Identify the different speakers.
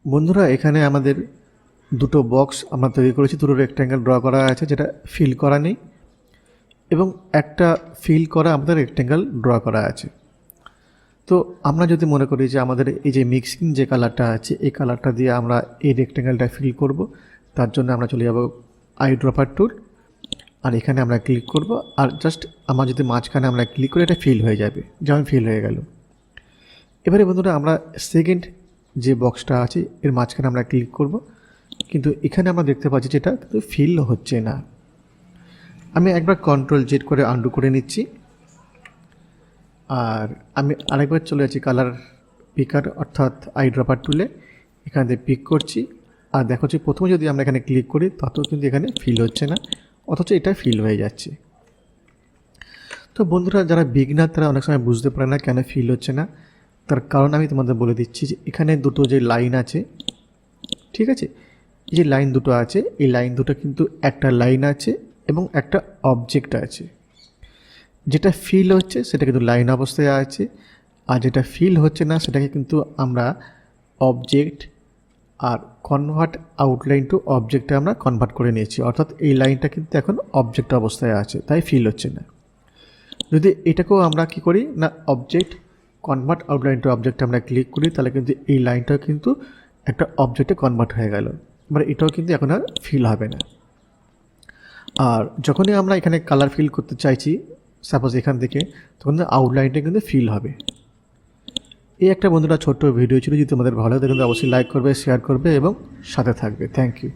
Speaker 1: বন্ধুরা এখানে আমাদের দুটো বক্স আমরা তৈরি করেছি, দুটো রেক্ট্যাঙ্গেল ড্র করা আছে যেটা ফিল করা নেই, এবং একটা ফিল করা আমাদের রেক্ট্যাঙ্গেল ড্র করা আছে। তো আমরা যদি মনে করি যে আমাদের এই যে মিক্সিং যে কালারটা আছে এই কালারটা দিয়ে আমরা এই রেক্ট্যাঙ্গেলটা ফিল করব, তার জন্য আমরা চলে যাব আই ড্রপার টুল, আর এখানে আমরা ক্লিক করব, আর জাস্ট আমরা যদি মাঝখানে আমরা ক্লিক করে এটা ফিল হয়ে যাবে, যেমন ফিল হয়ে গেল। এবারে বন্ধুরা আমরা সেকেন্ড যে বক্সটা আছে এর মাঝখানে আমরা ক্লিক করব, কিন্তু এখানে আমরা দেখতে পাচ্ছি যেটা কিন্তু ফিল হচ্ছে না। আমি একবার কন্ট্রোল জেড করে আন্ডু করে নিচ্ছি, আর আমি আরেকবার চলে যাচ্ছি কালার পিকার অর্থাৎ আই ড্রপার টুলে, এখান থেকে পিক করছি, আর দেখো যে প্রথমে যদি আমরা এখানে ক্লিক করি তত কিন্তু এখানে ফিল হচ্ছে না, অথচ এটা ফিল হয়ে যাচ্ছে। তো বন্ধুরা যারা বিগিনার তারা অনেক সময় বুঝতে পারে না কেন ফিল হচ্ছে না, তার কারণ আমি তোমাদের বলে দিচ্ছি যে এখানে দুটো যে লাইন আছে, ঠিক আছে, এই যে লাইন দুটো আছে এই লাইন দুটো কিন্তু একটা লাইন আছে এবং একটা অবজেক্ট আছে। যেটা ফিল হচ্ছে সেটা কিন্তু লাইন অবস্থায় আছে, আর যেটা ফিল হচ্ছে না সেটাকে কিন্তু আমরা অবজেক্ট আর কনভার্ট আউটলাইন টু অবজেক্টে আমরা কনভার্ট করে নিয়েছি, অর্থাৎ এই লাইনটা কিন্তু এখন অবজেক্ট অবস্থায় আছে তাই ফিল হচ্ছে না। যদি এটাকেও আমরা কি করি না অবজেক্ট কনভার্ট আউটলাইন টু অবজেক্টে আমরা ক্লিক করি, তাহলে কিন্তু এই লাইনটাও কিন্তু একটা অবজেক্টে কনভার্ট হয়ে গেল, এবার এটাও কিন্তু এখন আর ফিল হবে না। আর যখনই আমরা এখানে কালার ফিল করতে চাইছি সাপোজ এখান থেকে, তখন আউটলাইনটা কিন্তু ফিল হবে। এই একটা বন্ধুরা ছোট্ট ভিডিও ছিল, যদি তোমাদের ভালো লাগে তাহলে অবশ্যই লাইক করবে, শেয়ার করবে এবং সাথে থাকবে। Thank you.